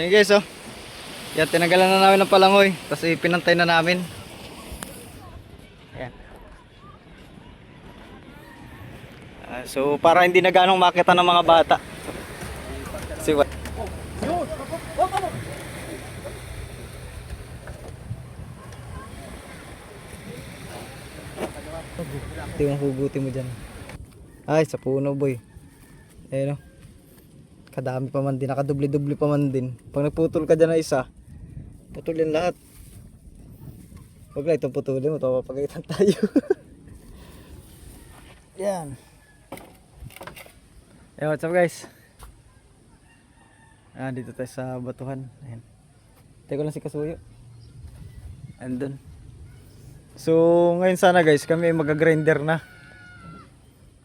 Ayan guys, oh. Yan, tinanggalan na namin ng palangoy. Tapos pinantay na namin. Ayan. So para hindi na ganong makita ng mga bata. See what? Ito yung huguti mo dyan. Ay, sa puno boy. Ayan, oh. Kadami pa man din, nakadubli-dubli pa man din. Pag nagputol ka dyan na isa, putulin lahat. Huwag lang itong putulin mo, mapapagalitan tayo. Yan. Hey, what's up guys? Dito tayo sa batuhan. Ayan. Tayo ko lang si Kasuyo. Andun. So ngayon sana guys, kami mag-grinder na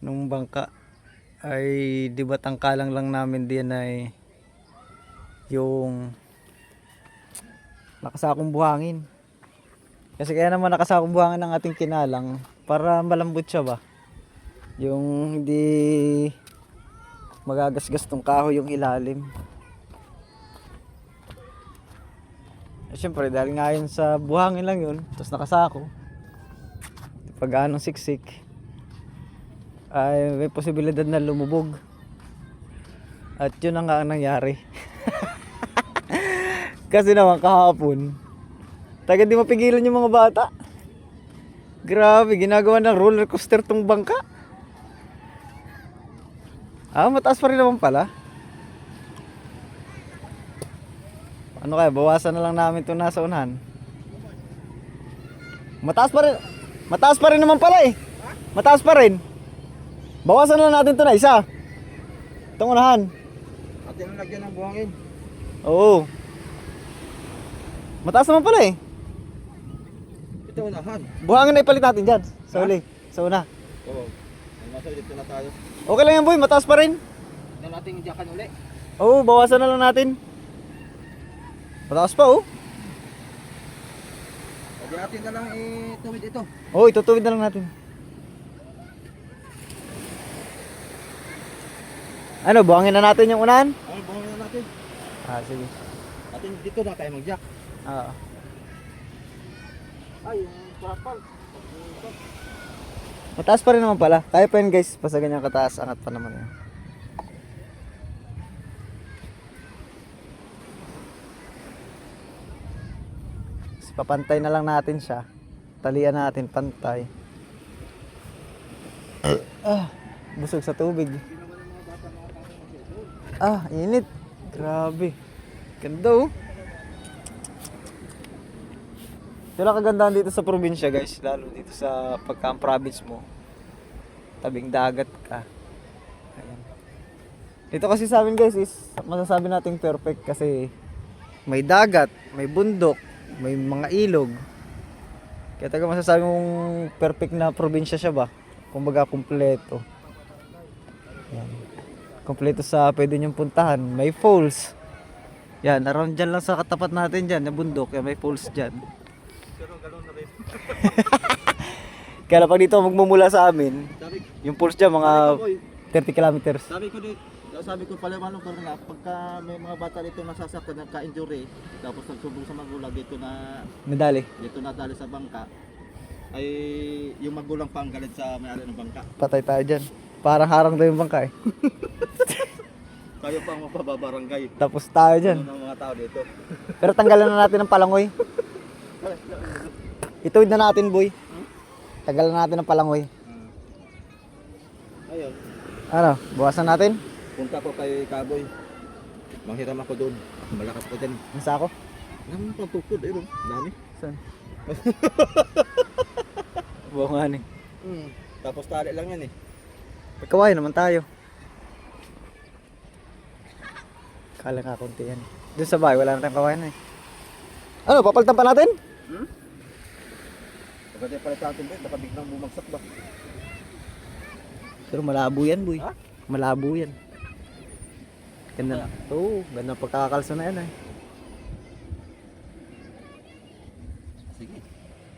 nung bangka. Ay di ba tangkalang lang namin din ay yung nakasakong buhangin. Kasi kaya naman nakasakong buhangin ng ating kinalang para malambot siya ba. Yung hindi magagasgas tong kahoy yung ilalim. Siyempre dahil nga yun sa buhangin lang yun, tapos nakasako. Pag anong siksik ay may posibilidad na lumubog. At yun ang nangyari. Kasi naman kahapon taga di mapigilan yung mga bata. Grabe, ginagawa ng roller coaster tong bangka. Mataas pa rin naman pala. Ano kaya, bawasan na lang namin ito nasa unahan. Mataas pa rin naman pala eh. Mataas pa rin. Bawasan na lang natin ito na isa. Itong unahan. At yung lagyan ng buhangin. Oo. Mataas naman pala eh. Ito unahan. Buhangin na ipalit natin dyan. Sa uli. Sa una. Oo. Nasa dito na tayo. Okay lang yan boy, mataas pa rin. Tignan natin yung jakan uli. Oo, bawasan na lang natin. Mataas pa oh. Pwede natin na lang ituwid ito. Oo, itutuwid na lang natin. Ano, buhangin na natin yung unahan? Ay, buhangin na natin. Sige. Atin dito na tayo mag-jack. Oo. Ay, yung trapal. Mataas pa rin naman pala. Kaya pa yun guys, basta ganyan kataas, angat pa naman yun. Papantay na lang natin siya. Talian natin, pantay. Busog sa tubig. Init. Grabe. Ganda oh. Ito lang kagandahan dito sa probinsya guys. Lalo dito sa pagka-province mo. Tabing dagat ka. Ayan. Dito kasi sa amin guys is masasabi nating perfect kasi may dagat, may bundok, may mga ilog. Kaya taga masasabi mong perfect na probinsya siya ba? Kumbaga kumpleto. Yan. Kumpleto sa pwede niyong puntahan. May falls. Yan, around dyan lang sa katapat natin dyan, na bundok. Yan, may falls dyan. Pero gano'n na rin. Kaya pag dito magmumula sa amin, yung falls dyan mga 30 kilometers. Sabi ko pala manong karna, pagka may mga bata dito nasasaktan, nagka-injury, tapos nagsumbong sa magulang dito na nadali sa bangka, ay yung magulang pa ang galit sa may-ari ng bangka. Patay tayo dyan. Parang harang daw yung bangka eh. Kayo pa ang mapababarangay. Tapos tayo dyan. Ano ng mga tao dito? Pero tanggalan na natin ng palangoy. Ituwid na natin boy. Tanggalan na natin ng palangoy. Ayun. Ano, bawasan natin? Punta ko kay Kaboy. Manghiram ako doon. Malakas ko dyan. Nasa ako? Nang pagpupod eh doon. Dami. Saan? Buwangan eh. Tapos tali lang yan eh. Pagkawain naman tayo. Kala nga konti yan. Doon sa bahay, wala na tayong kawain eh. Ano, papalitan pa natin? Pagkatay palit natin doon, baka biglang bumagsak ba? Pero malabo yan boy. Ha? Malabo yan. Ganda. Oo, ganda pagkakakalso na yan eh. Sige.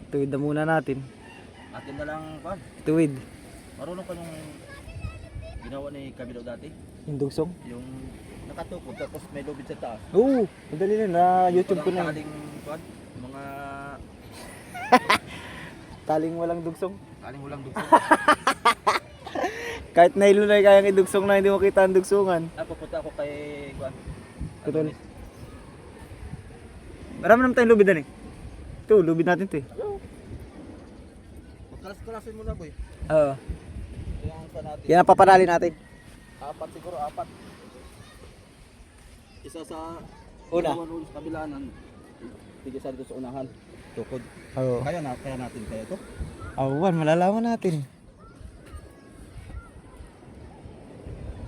Tuwid na muna natin. Atin na lang, Pag. Tuwid. Marunong ka nung ginawa ni Kabilaw dati? Yung dugsong. Yung nakatukod tapos may lubid sa taas. Oo, madali na. Na YouTube ko na. Taling, kwan, mga Taling walang dugsong. taling walang dugtong. Kahit nylon ay kayang idugsong na hindi mo kita ang dugsungan. Pupunta ako kay kwan. Putol. Marami naman tayong lubid na eh. Ito, lubid natin ito eh. Magkalas-kalasin mo na boy. Oo. Yung sa natin. Yan ang papanali natin. Apat siguro, apat. Isa sa Una. sa kabilanan. Tigisa dito sa unahan. Tukod. Oo. Kaya natin kaya ito. Awan, malalaman natin.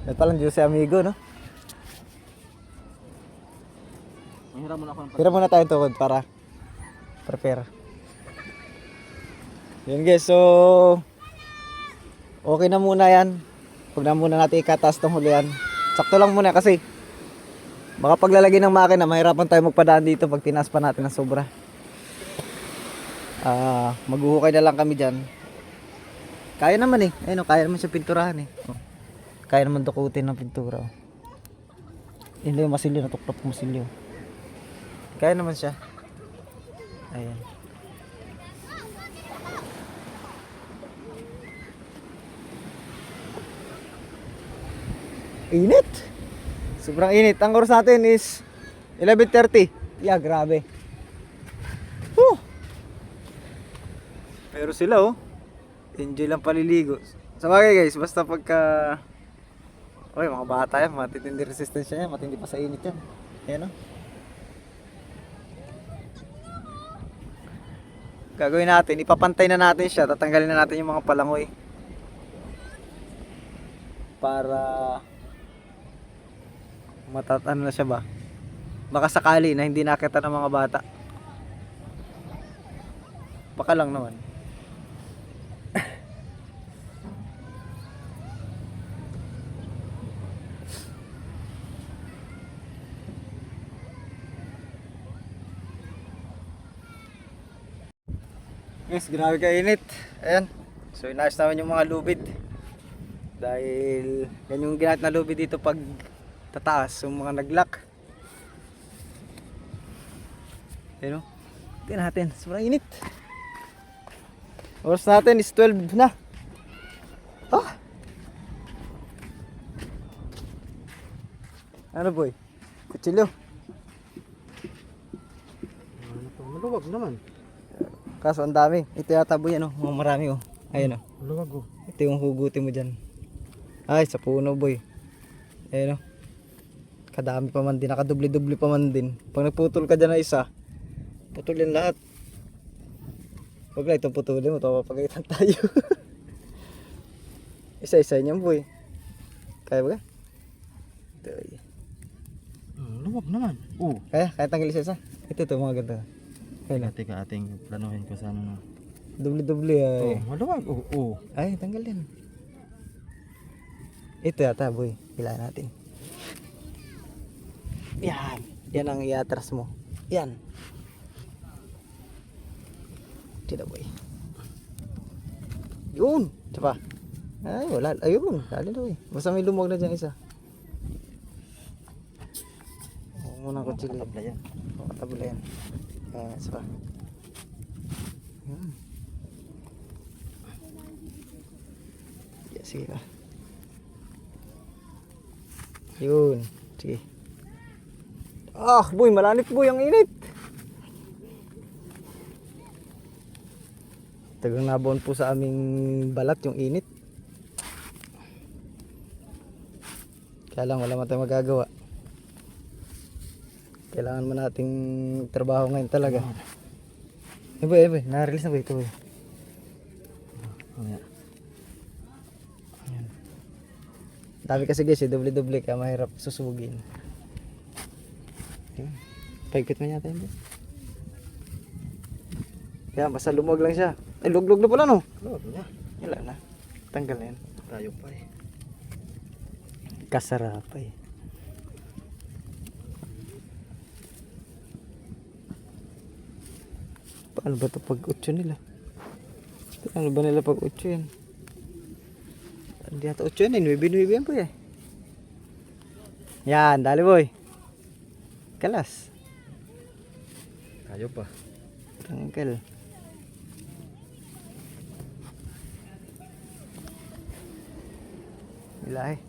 At palang Diyos si amigo, no? Mahirap muna ako ng Tira muna tayo tukod para prepare. Yun guys, so okay na muna yan. Huwag na muna natin ikatas tong hulihan. Sakto lang muna kasi baka paglalagay ng makina, mahirapan tayo magpadaan dito pag tinaas pa natin ng sobra. Maghuhukay na lang kami dyan. Kaya naman eh. Ayun, kaya naman siya pinturahan eh. Kaya naman dukutin ng pintura. Hindi yung masilyo, natuklap yung masilyo. Kaya naman siya. Ayan. Init. Sobrang init. Ang oras natin is 11:30. Yeah, grabe. Whew. Pero sila oh, enjoy lang paliligo. Sa bagay guys, basta pagka mga bata yan, matitindi resistance yan, matindi pa sa init yan. Ayan oh. Gagawin natin, ipapantay na natin siya, tatanggalin na natin yung mga palangoy. Para ano na siya ba? Baka sakali na hindi nakita ng mga bata. Baka lang naman. Guys, grabe kainit. Ayan. So inayos namin yung mga lubid. Dahil yan yung ginamit na lubid dito pag tataas, yung mga naglock. Ayan o. Tingnan natin, sobrang init. Oras natin is 12 na. Oh. Ano boy? Kutsilyo. Maluwag naman. Kaso ang dami. Ito yata boy, ano, mga marami oh. Ayun oh. Maluwag oh. Ito yung hugutin mo dyan. Ay, sa puno boy. Ayun oh. Kadami pa man din, nakadubli-dubli pa man din. Pag nagputol ka dyan na isa, putulin lahat. Huwag lang itong putulin mo, mapapagalitan tayo. Isa-isa niyan boy. Kaya ba ka? Ito. Luwag naman. Oo. Kaya tanggal isa-isa. Ito mga ganda. Kaya na. Teka ating planuhin ko sa ano na. Dubli-dubli ay. Maluwag. Oo. Ay, tanggal yan. Ito yata boy. Pilahan natin. Yan. Yan ang iatras mo. Yan. Tira boy. Yun. Isa pa. Ay, wala. Ayun. Lalo na boy. Basta may lumog na dyan isa. Huwag mo nang kutsilyo. Tabla yan. Tabla yan. Isa pa. Yeah, sige pa. Yun. Sige. Boy, malanip boy, ang init. Tagang nabaon po sa aming balat yung init. Kaya lang wala man tayong magagawa. Kailangan mo nating trabaho ngayon talaga. Boy, na-release na boy ito boy. Ayan. Dami kasi guys, doble-doble ka, mahirap susugin. Yun. Paikot mo yata yun. Yan, basta lumog lang siya. Ay, luglog na pala no? Luwag na. Wala na. Tanggal na yan. Tayo pa eh. Kasarapay. Paano ba ito pag 8 nila? Paano ba nila pag 8 yan? Hindi ata 8 yan eh. 9 yan po eh. Yan, dali boy. Kalas. Kayo pa. Tanggal. Ilahe.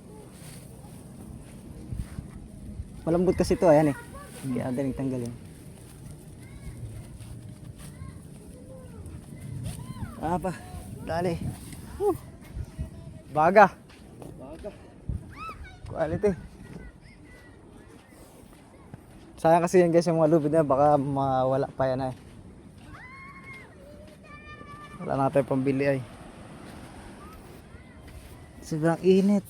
Malambot kasi ito, ayan eh. Kaya daling tanggalin. Pa, dali. Baga. Baga. Quality. Sayang kasi yan guys yung mga lubid na baka mawala pa yan ay. Wala na tayo pambili ay. Sobrang init.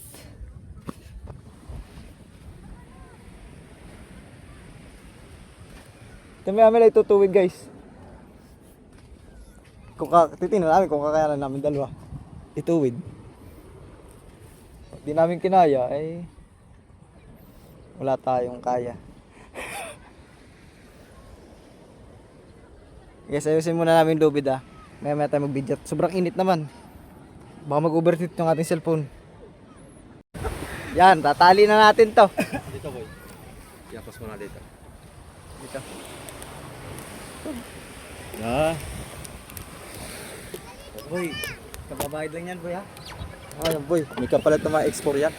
Ito may amin ay tutuwid guys. Titingnan namin kung kakayanan namin dalawa. Ituwid. Pag di namin kinaya ay wala tayong kaya. Guys, ayusin muna namin lubid ah. Maya tayo mag-video. Sobrang init naman. Baka mag-overheat yung ating cellphone. Yan, tatali na natin to. Dito boy. Iapos mo na dito. Dito. Ah. Boy, kababayad lang yan boy ha. Ah, yan boy. May kapalit na mga export yan.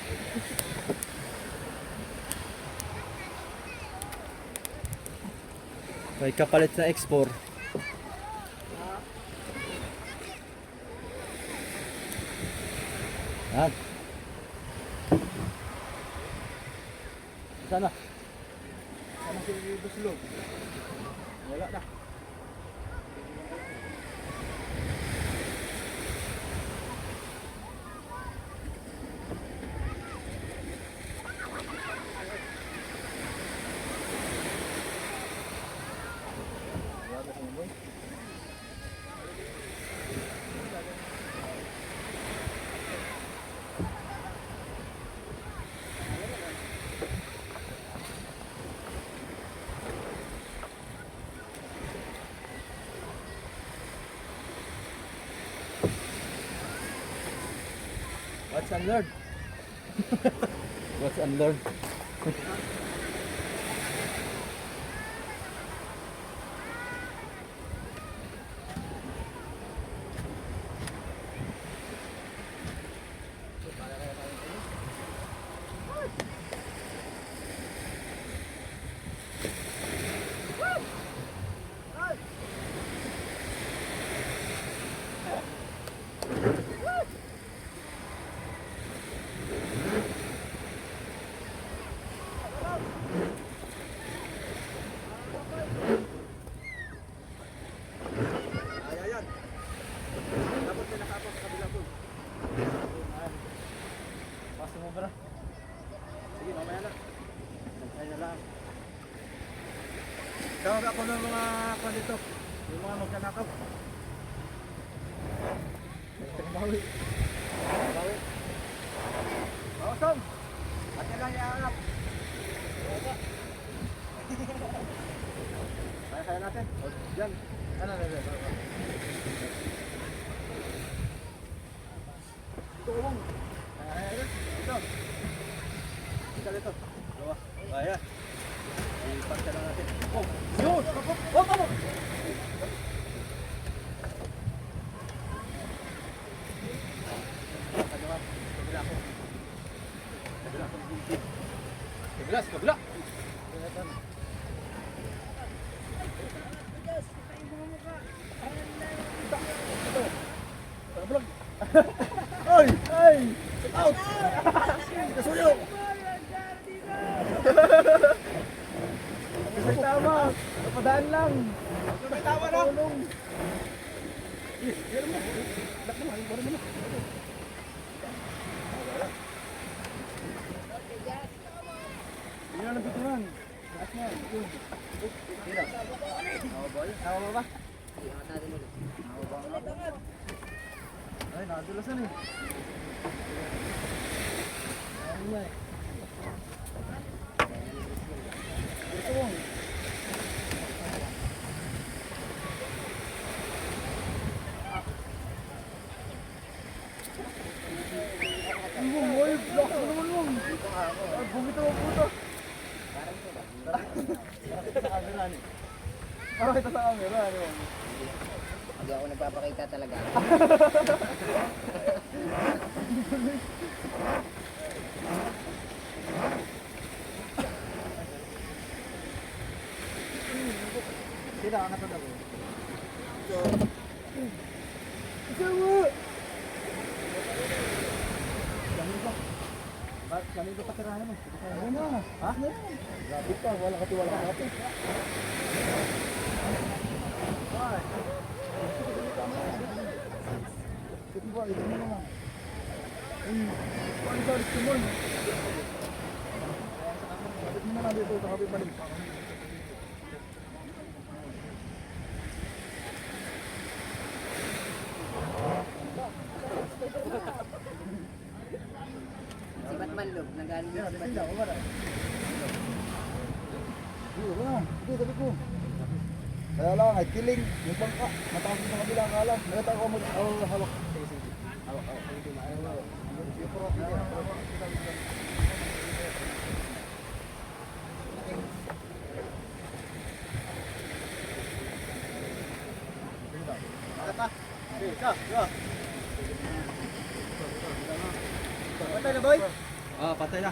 May kapalit na export. Yan. Sana. Sana si Buslog. Wala na. What's unlearned? What's unlearned? Sige, mamaya na. Nagtay na lang. Tawag ako ng mga kwan dito. Yung mga magkanakaw. Bawi. Bawi. Bawasong! Ate lang ianap. Kaya natin. Diyan. Ano. Ito ulong. Ito. Dito. Gawa. Ayan. Ipagka na natin. Oh! Yun! Oh! Tama! Kabila! Ay! Ay! Out! Kasuyo! May tama! Napadaan lang! May tama na! Hindi na napitunan. Lahat na. Hindi na. Nawa ba? Ay, nakadulasan eh. Ayun na eh. Ito mo. Ay, bumito mo puto. Pakita sa camera. Ano? Hindi ako nagpapakita talaga. Sila, anak ko daw. Kami ito patirahan mo. Ano na? Ha? Grabe ka, wala ka tiwala ka natin. Ito ba, ito mo naman. Ano sa ito mo? Ito mo naman dito, sa kapit balik. Si Batman Log, nagaling yung si Batman. Hindi, sabi ko. Kaya lang, ay kiling, yung bangka, mataas sa kabila ka lang. Nakita ko mag, hawak. Sige, sige. Hawak. Patay na, boy? Patay na.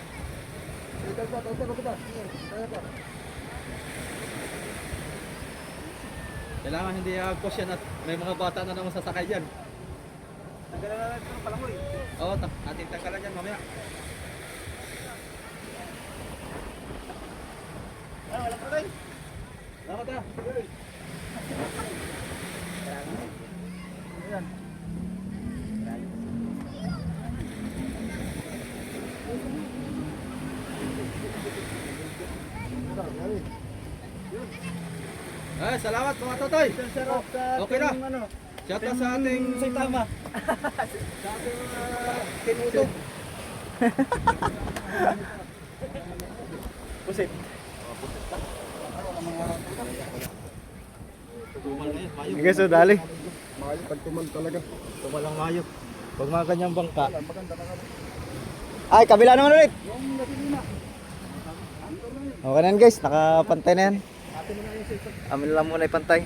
Kailangan hindi agkos yan at may mga bata na naman sasakay dyan. Tanggalan na natin ng palangoy. Oo, ating tanggalan dyan mamaya. Wala pa rin. Salamat na. Ayan. Salamat mga totoy. Okay na. Shout out sa ating Saitama. Sa ating tinutog. Pusit. Tumal na yan, mayo. Sige, so dali. Mayo, pagtumal talaga. Tumal ang mayo. Pag mga kanyang bangka. Ay, kabila naman ulit. Okay na yan guys, nakapantay na yan. Amin lang muna ipantay.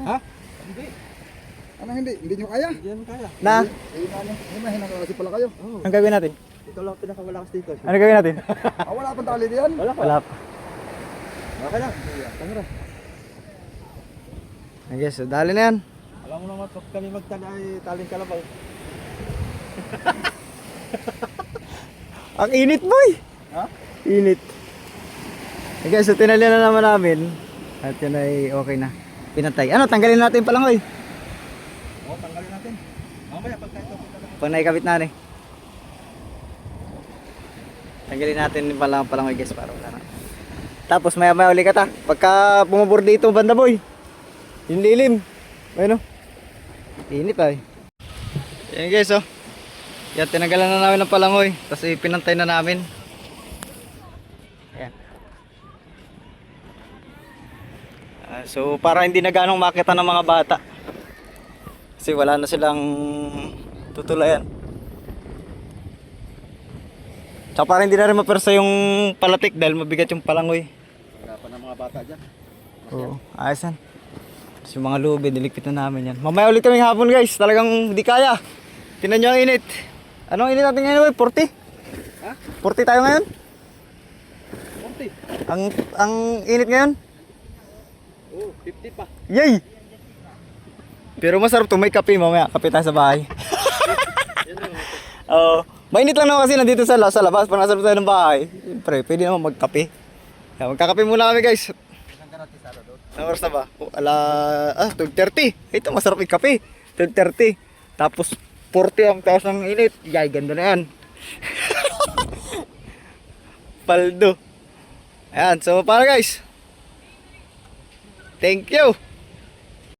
Ha? Hindi. Ano hindi? Hindi nyo kaya? Hindi namin kaya. Na? Hindi na hinakakasi pala kayo. Anong gagawin natin? Ito lang pinakawalakas dito. Ano gagawin natin? Wala pang tali diyan? Wala pa. Okay lang. Tangara. Ay guys, so dali na yan. Alam mo naman pag kami magtala ay taling kalabaw. Ang init boy! Ha? Init. Ay guys, so tinali na naman namin. At yun ay okay na. Pinatay. Ano, tanggalin natin yung palangoy. Oo, tanggalin natin. Mamaya pagka ito. Pag naikabit na rin. Tanggalin natin yung palangoy guys para wala na. Tapos maya maya ulit ka ta. Pagka bumabor dito banda boy. Yung lilim. Ayun o. Init ay. Yan guys oh. Yan, tinanggalan na namin ng palangoy. Tapos ipinantay na namin. Ayan. So para hindi na ganong makita ng mga bata. Kasi wala na silang tutulayan. Tsaka para hindi na rin mapersa yung palatik dahil mabigat yung palangoy. Wala pa ng mga bata dyan. Oo, ayos yan. Tapos yung mga lubid, niligpit na namin yan. Mamaya ulit kaming hapon guys, talagang hindi kaya. Tinan nyo ang init. Anong init natin ngayon? 40? Ha? 40 tayo ngayon? 40. Ang init ngayon? Oo, 50 pa. Yay! Pero masarap to, may kape mamaya. Kape tayo sa bahay. Oo. Mainit lang naman kasi nandito sa labas. Pag nasa labas tayo ng bahay, siyempre, pwede naman magkape. Kaya magkakape muna kami guys. Anong oras na ba? 12:30. Ito, masarap yung kape. 12:30. Tapos 40 ang taas ng init. Yay, ganda na yan. Paldo. Ayan, so para guys. Thank you.